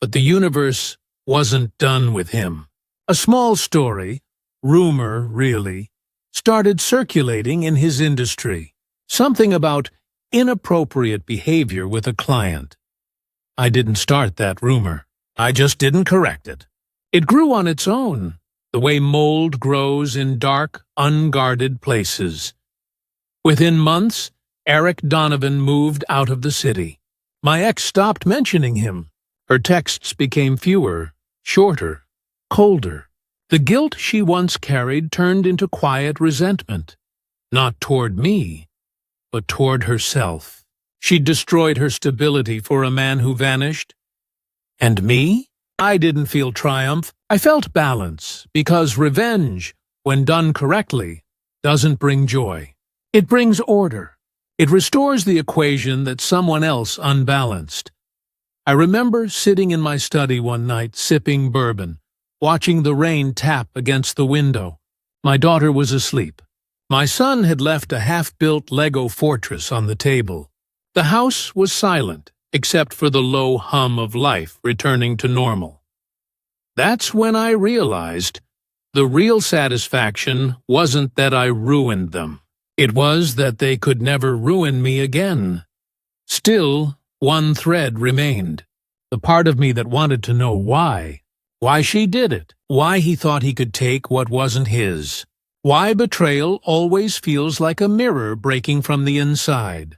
But the universe wasn't done with him. A small story, rumor really, started circulating in his industry. Something about inappropriate behavior with a client. I didn't start that rumor. I just didn't correct it. It grew on its own, the way mold grows in dark, unguarded places. Within months, Eric Donovan moved out of the city. My ex stopped mentioning him. Her texts became fewer, shorter, colder. The guilt she once carried turned into quiet resentment. Not toward me, but toward herself. She'd destroyed her stability for a man who vanished. And me? I didn't feel triumph. I felt balance, because revenge, when done correctly, doesn't bring joy. It brings order. It restores the equation that someone else unbalanced. I remember sitting in my study one night sipping bourbon, watching the rain tap against the window. My daughter was asleep. My son had left a half-built Lego fortress on the table. The house was silent, except for the low hum of life returning to normal. That's when I realized the real satisfaction wasn't that I ruined them. It was that they could never ruin me again. Still, one thread remained. The part of me that wanted to know why. Why she did it. Why he thought he could take what wasn't his. Why betrayal always feels like a mirror breaking from the inside.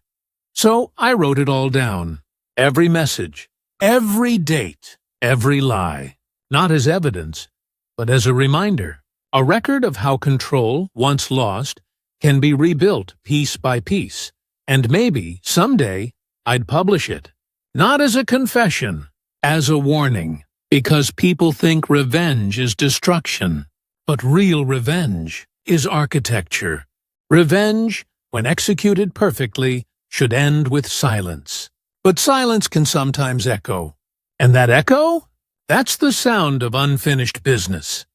So I wrote it all down. Every message. Every date. Every lie. Not as evidence, but as a reminder. A record of how control, once lost, can be rebuilt piece by piece, and maybe, someday, I'd publish it. Not as a confession, as a warning, because people think revenge is destruction, but real revenge is architecture. Revenge, when executed perfectly, should end with silence. But silence can sometimes echo. And that echo? That's the sound of unfinished business.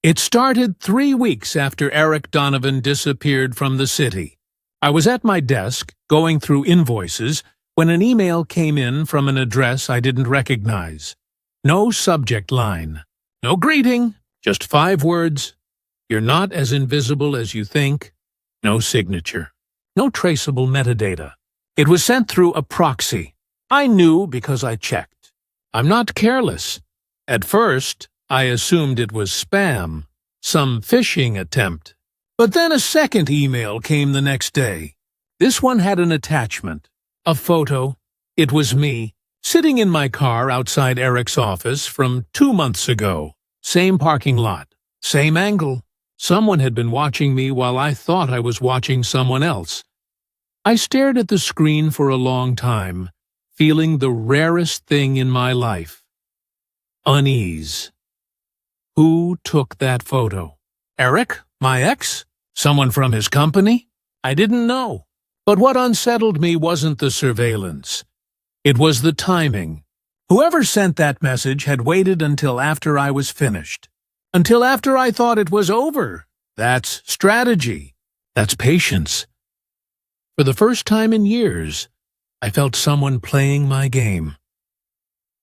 It started 3 weeks after Eric Donovan disappeared from the city. I was at my desk, going through invoices, when an email came in from an address I didn't recognize. No subject line. No greeting. Just 5 words. You're not as invisible as you think. No signature. No traceable metadata. It was sent through a proxy. I knew because I checked. I'm not careless. At first, I assumed it was spam, some phishing attempt. But then a second email came the next day. This one had an attachment, a photo. It was me, sitting in my car outside Eric's office from 2 months ago. Same parking lot, same angle. Someone had been watching me while I thought I was watching someone else. I stared at the screen for a long time, feeling the rarest thing in my life. Unease. Who took that photo? Eric? My ex? Someone from his company? I didn't know. But what unsettled me wasn't the surveillance. It was the timing. Whoever sent that message had waited until after I was finished. Until after I thought it was over. That's strategy. That's patience. For the first time in years, I felt someone playing my game.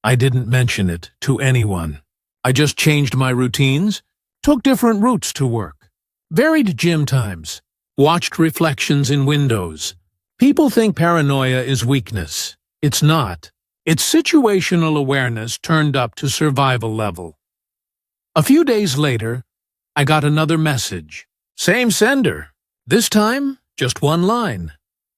I didn't mention it to anyone. I just changed my routines, took different routes to work, varied gym times, watched reflections in windows. People think paranoia is weakness. It's not. It's situational awareness turned up to survival level. A few days later, I got another message. Same sender. This time, just one line.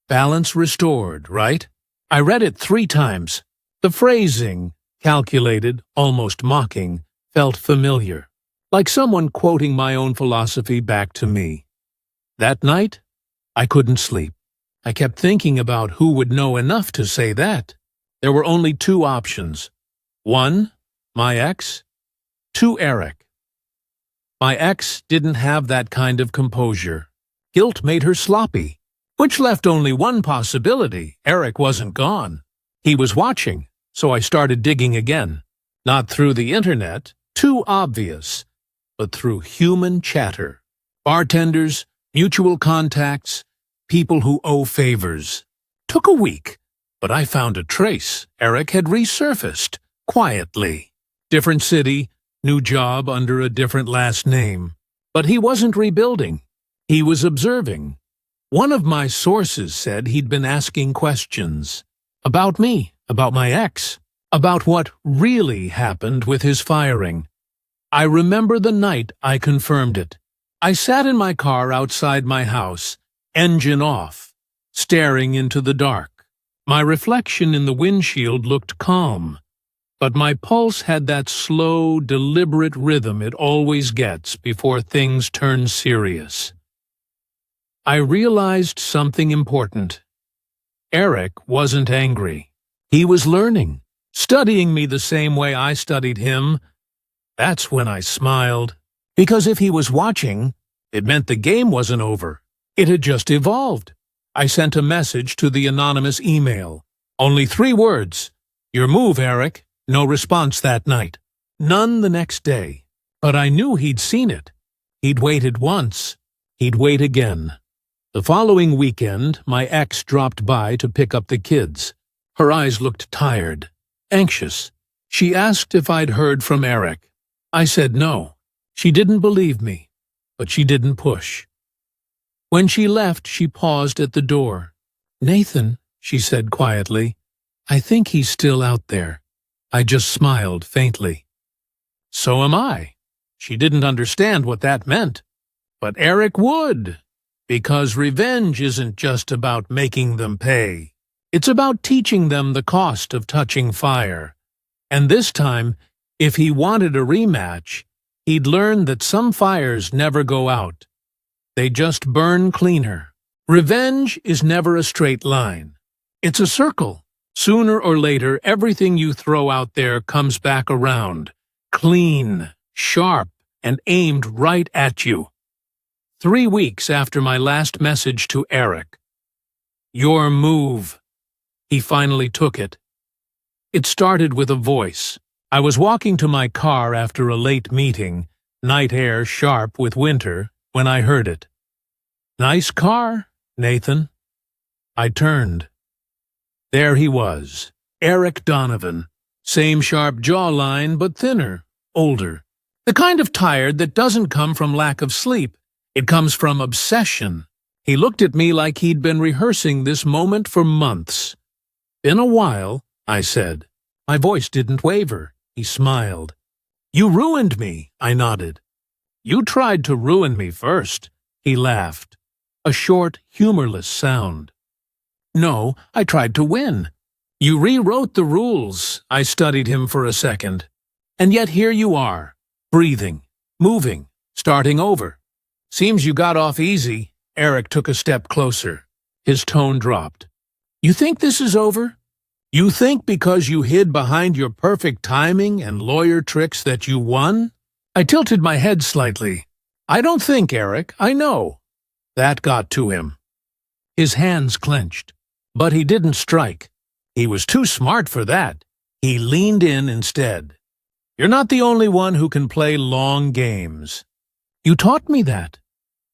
Balance restored, right? I read it 3 times. The phrasing, calculated, almost mocking, felt familiar, like someone quoting my own philosophy back to me. That night, I couldn't sleep. I kept thinking about who would know enough to say that. There were only 2 options. 1, my ex. 2, Eric. My ex didn't have that kind of composure. Guilt made her sloppy, which left only one possibility. Eric wasn't gone. He was watching, so I started digging again. Not through the internet, too obvious, but through human chatter. Bartenders, mutual contacts, people who owe favors. Took a week, but I found a trace. Eric had resurfaced, quietly. Different city, new job under a different last name. But he wasn't rebuilding. He was observing. One of my sources said he'd been asking questions. About me, about my ex, about what really happened with his firing. I remember the night I confirmed it. I sat in my car outside my house, engine off, staring into the dark. My reflection in the windshield looked calm, but my pulse had that slow, deliberate rhythm it always gets before things turn serious. I realized something important. Eric wasn't angry. He was learning, studying me the same way I studied him. That's when I smiled. Because if he was watching, it meant the game wasn't over. It had just evolved. I sent a message to the anonymous email. Only 3 words. Your move, Eric. No response that night. None the next day. But I knew he'd seen it. He'd waited once. He'd wait again. The following weekend, my ex dropped by to pick up the kids. Her eyes looked tired, anxious. She asked if I'd heard from Eric. I said no. She didn't believe me, but she didn't push. When she left, she paused at the door. "Nathan," she said quietly, "I think he's still out there." I just smiled faintly. So am I. She didn't understand what that meant. But Eric would, because revenge isn't just about making them pay. It's about teaching them the cost of touching fire. And this time, if he wanted a rematch, he'd learn that some fires never go out. They just burn cleaner. Revenge is never a straight line. It's a circle. Sooner or later, everything you throw out there comes back around, clean, sharp, and aimed right at you. 3 weeks after my last message to Eric. Your move. He finally took it. It started with a voice. I was walking to my car after a late meeting, night air sharp with winter, when I heard it. "Nice car, Nathan." I turned. There he was, Eric Donovan. Same sharp jawline, but thinner, older. The kind of tired that doesn't come from lack of sleep. It comes from obsession. He looked at me like he'd been rehearsing this moment for months. "Been a while," I said. My voice didn't waver. He smiled. "You ruined me," I nodded. "You tried to ruin me first." He laughed. A short, humorless sound. "No, I tried to win. You rewrote the rules." I studied him for a second. "And yet here you are, breathing, moving, starting over. Seems you got off easy." Eric took a step closer. His tone dropped. "You think this is over? You think because you hid behind your perfect timing and lawyer tricks that you won?" I tilted my head slightly. "I don't think, Eric, I know." That got to him. His hands clenched. But he didn't strike. He was too smart for that. He leaned in instead. "You're not the only one who can play long games." "You taught me that."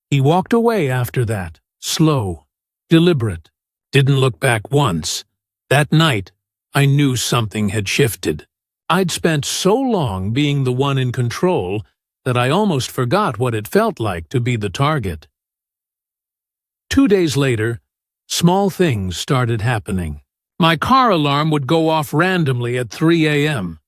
He walked away after that, slow, deliberate, didn't look back once. That night, I knew something had shifted. I'd spent so long being the one in control that I almost forgot what it felt like to be the target. 2 days later, small things started happening. My car alarm would go off randomly at 3 a.m.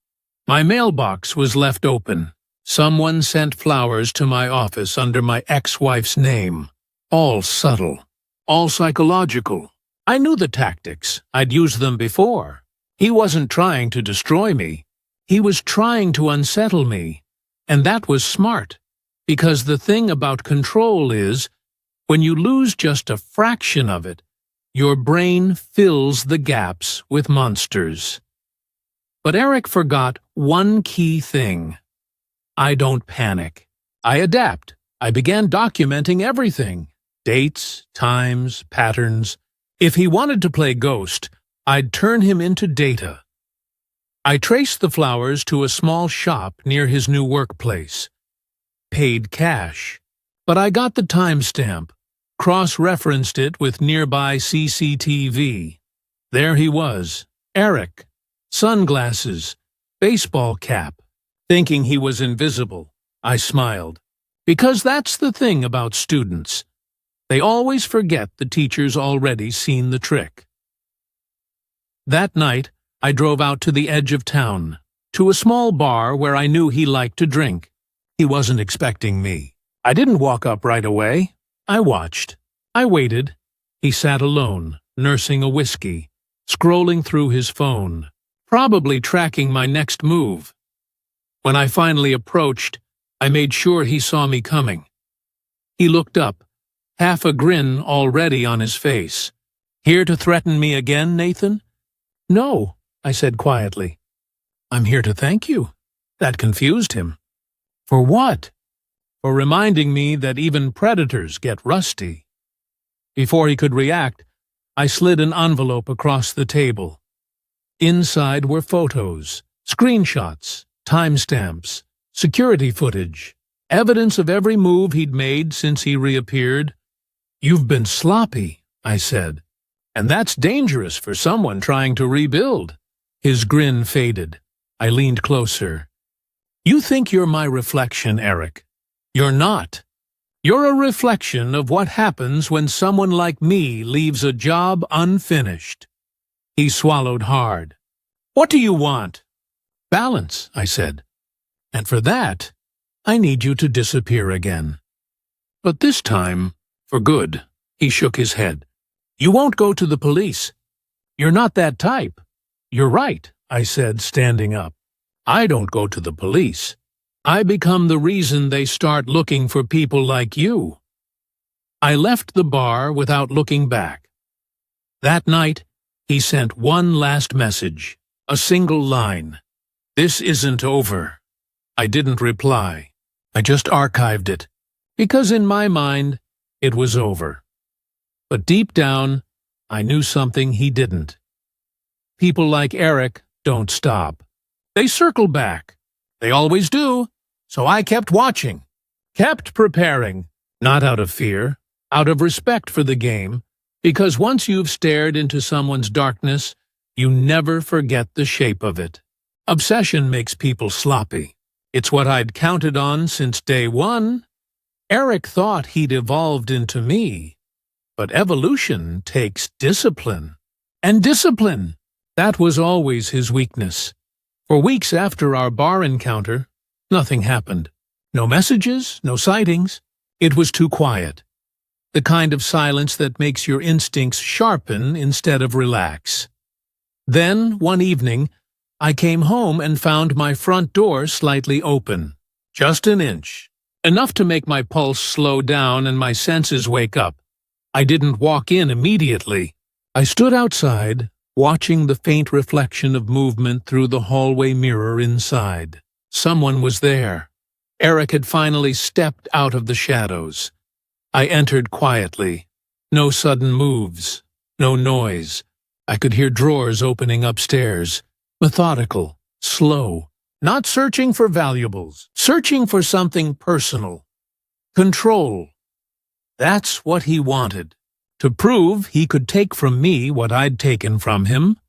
My mailbox was left open. Someone sent flowers to my office under my ex-wife's name. All subtle. All psychological. I knew the tactics. I'd used them before. He wasn't trying to destroy me. He was trying to unsettle me. And that was smart. Because the thing about control is, when you lose just a fraction of it, your brain fills the gaps with monsters. But Eric forgot one key thing. I don't panic. I adapt. I began documenting everything. Dates, times, patterns. If he wanted to play ghost, I'd turn him into data. I traced the flowers to a small shop near his new workplace. Paid cash. But I got the timestamp, cross-referenced it with nearby CCTV. There he was, Eric. Sunglasses, baseball cap. Thinking he was invisible, I smiled. Because that's the thing about students. They always forget the teacher's already seen the trick. That night, I drove out to the edge of town, to a small bar where I knew he liked to drink. He wasn't expecting me. I didn't walk up right away. I watched. I waited. He sat alone, nursing a whiskey, scrolling through his phone, probably tracking my next move. When I finally approached, I made sure he saw me coming. He looked up, half a grin already on his face. "Here to threaten me again, Nathan?" "No," I said quietly. "I'm here to thank you." That confused him. "For what?" "For reminding me that even predators get rusty." Before he could react, I slid an envelope across the table. Inside were photos, screenshots, timestamps, security footage, evidence of every move he'd made since he reappeared. "You've been sloppy," I said, "and that's dangerous for someone trying to rebuild." His grin faded. I leaned closer. "You think you're my reflection, Eric. You're not. You're a reflection of what happens when someone like me leaves a job unfinished." He swallowed hard. "What do you want?" "Balance," I said. "And for that, I need you to disappear again. But this time, for good." He shook his head. "You won't go to the police. You're not that type." "You're right," I said, standing up. "I don't go to the police. I become the reason they start looking for people like you." I left the bar without looking back. That night, he sent one last message, a single line. "This isn't over." I didn't reply. I just archived it, because in my mind, it was over. But deep down, I knew something he didn't. People like Eric don't stop. They circle back. They always do. So I kept watching, kept preparing, not out of fear, out of respect for the game, because once you've stared into someone's darkness, you never forget the shape of it. Obsession makes people sloppy. It's what I'd counted on since day one. Eric thought he'd evolved into me, but evolution takes discipline. And discipline, that was always his weakness. For weeks after our bar encounter, nothing happened. No messages, no sightings. It was too quiet. The kind of silence that makes your instincts sharpen instead of relax. Then, one evening, I came home and found my front door slightly open. Just an inch. Enough to make my pulse slow down and my senses wake up. I didn't walk in immediately. I stood outside, watching the faint reflection of movement through the hallway mirror inside. Someone was there. Eric had finally stepped out of the shadows. I entered quietly. No sudden moves. No noise. I could hear drawers opening upstairs. Methodical. Slow. Not searching for valuables. Searching for something personal. Control. That's what he wanted. To prove he could take from me what I'd taken from him.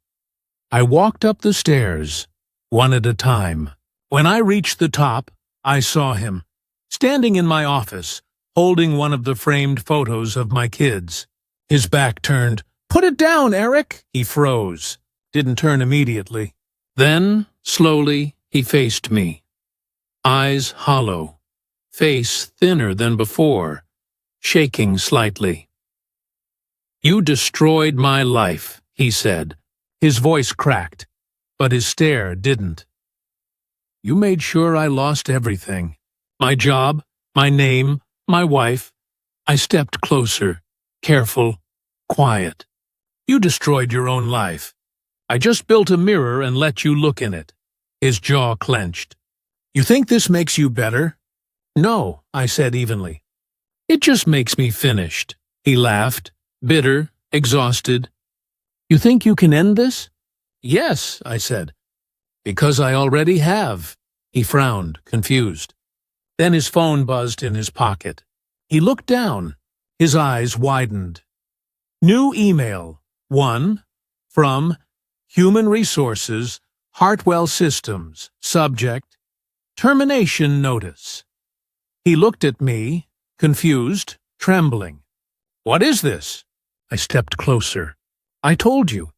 I walked up the stairs, one at a time. When I reached the top, I saw him, standing in my office, holding one of the framed photos of my kids. His back turned. "Put it down, Eric!" He froze. Didn't turn immediately. Then, slowly, he faced me. Eyes hollow. Face thinner than before, shaking slightly. "You destroyed my life," he said. His voice cracked, but his stare didn't. "You made sure I lost everything. My job, my name, my wife." I stepped closer, careful, quiet. "You destroyed your own life. I just built a mirror and let you look in it." His jaw clenched. "You think this makes you better?" "No," I said evenly. "It just makes me finished." He laughed, bitter, exhausted. "You think you can end this?" "Yes," I said. "Because I already have." He frowned, confused. Then his phone buzzed in his pocket. He looked down. His eyes widened. New email. 1. From Human Resources, Hartwell Systems. Subject: Termination Notice. He looked at me, confused, trembling. "What is this?" I stepped closer. "I told you.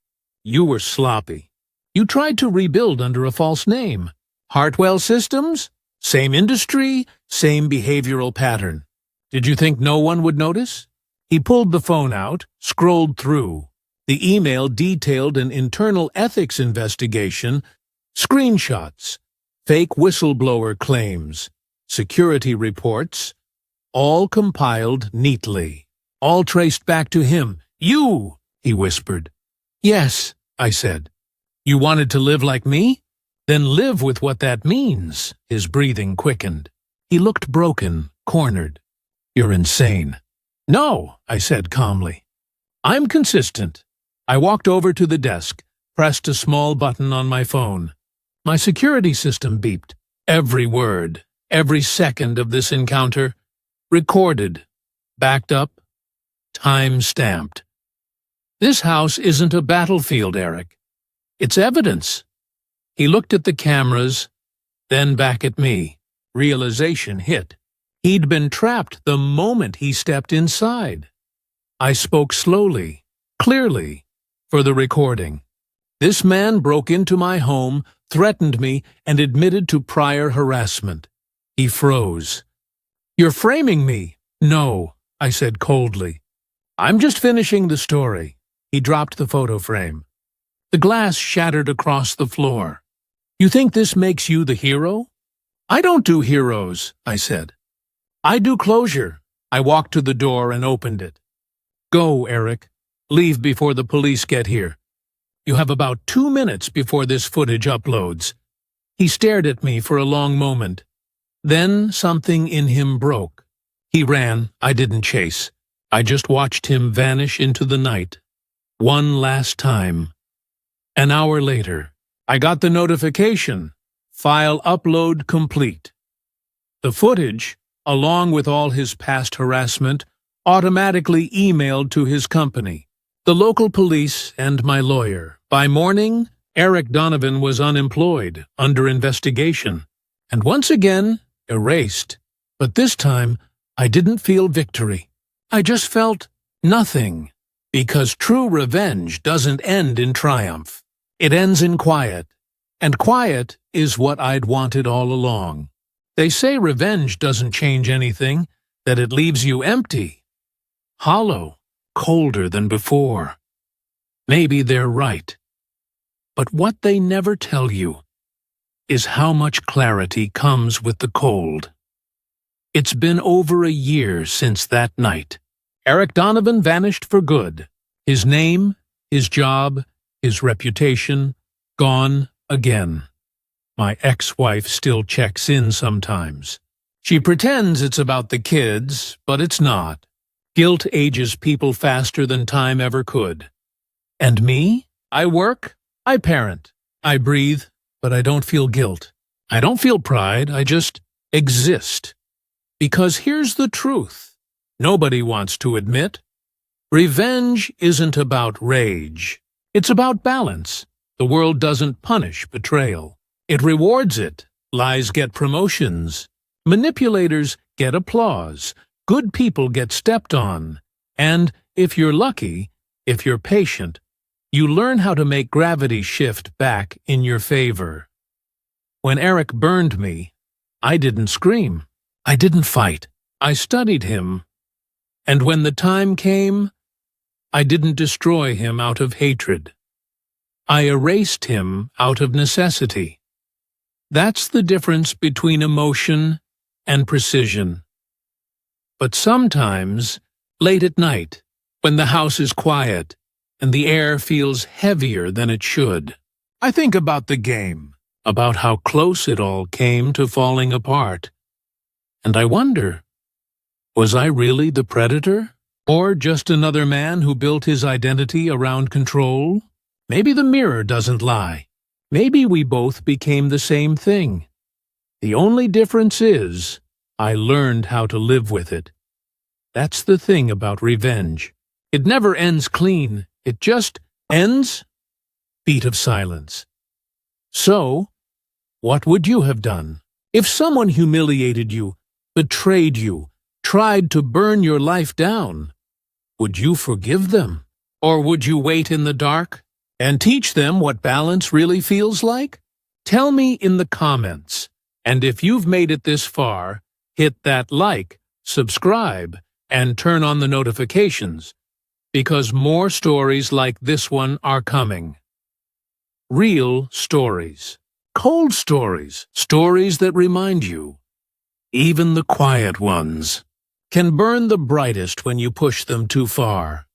You were sloppy. You tried to rebuild under a false name. Hartwell Systems? Same industry, same behavioral pattern. Did you think no one would notice? He pulled the phone out, scrolled through. The email detailed an internal ethics investigation, screenshots, fake whistleblower claims, security reports, all compiled neatly, all traced back to him. "You!" he whispered. "Yes," I said. "You wanted to live like me? Then live with what that means." His breathing quickened. He looked broken, cornered. "You're insane." "No," I said calmly. "I'm consistent." I walked over to the desk, pressed a small button on my phone. My security system beeped. Every word, every second of this encounter, recorded, backed up, time-stamped. This house isn't a battlefield, Eric. It's evidence. He looked at the cameras, then back at me. Realization hit. He'd been trapped the moment he stepped inside. I spoke slowly, clearly, for the recording. This man broke into my home, threatened me, and admitted to prior harassment. He froze. "You're framing me." "No," I said coldly. "I'm just finishing the story." He dropped the photo frame. The glass shattered across the floor. "You think this makes you the hero?" "I don't do heroes," I said. "I do closure." I walked to the door and opened it. "Go, Eric. Leave before the police get here. You have about 2 minutes before this footage uploads." He stared at me for a long moment. Then something in him broke. He ran. I didn't chase. I just watched him vanish into the night. One last time. An hour later, I got the notification. File upload complete. The footage, along with all his past harassment, automatically emailed to his company, the local police, and my lawyer. By morning, Eric Donovan was unemployed, under investigation, and once again, erased. But this time, I didn't feel victory. I just felt nothing, because true revenge doesn't end in triumph. It ends in quiet, and quiet is what I'd wanted all along. They say revenge doesn't change anything, that it leaves you empty, hollow, colder than before. Maybe they're right. But what they never tell you is how much clarity comes with the cold. It's been over a year since that night. Eric Donovan vanished for good. His name, his job, his reputation, gone again. My ex-wife still checks in sometimes. She pretends it's about the kids, but it's not. Guilt ages people faster than time ever could. And me? I work, I parent, I breathe, but I don't feel guilt. I don't feel pride, I just exist. Because here's the truth. Nobody wants to admit. Revenge isn't about rage. It's about balance. The world doesn't punish betrayal. It rewards it. Lies get promotions. Manipulators get applause. Good people get stepped on. And, if you're lucky, if you're patient, you learn how to make gravity shift back in your favor. When Eric burned me, I didn't scream. I didn't fight. I studied him. And when the time came, I didn't destroy him out of hatred. I erased him out of necessity. That's the difference between emotion and precision. But sometimes, late at night, when the house is quiet and the air feels heavier than it should, I think about the game, about how close it all came to falling apart. And I wonder, was I really the predator? Or just another man who built his identity around control? Maybe the mirror doesn't lie. Maybe we both became the same thing. The only difference is, I learned how to live with it. That's the thing about revenge. It never ends clean. It just ends. Beat of silence. So, what would you have done? If someone humiliated you, betrayed you, tried to burn your life down, would you forgive them? Or would you wait in the dark and teach them what balance really feels like? Tell me in the comments. And if you've made it this far, hit that like, subscribe, and turn on the notifications, because more stories like this one are coming. Real stories. Cold stories. Stories that remind you. Even the quiet ones can burn the brightest when you push them too far.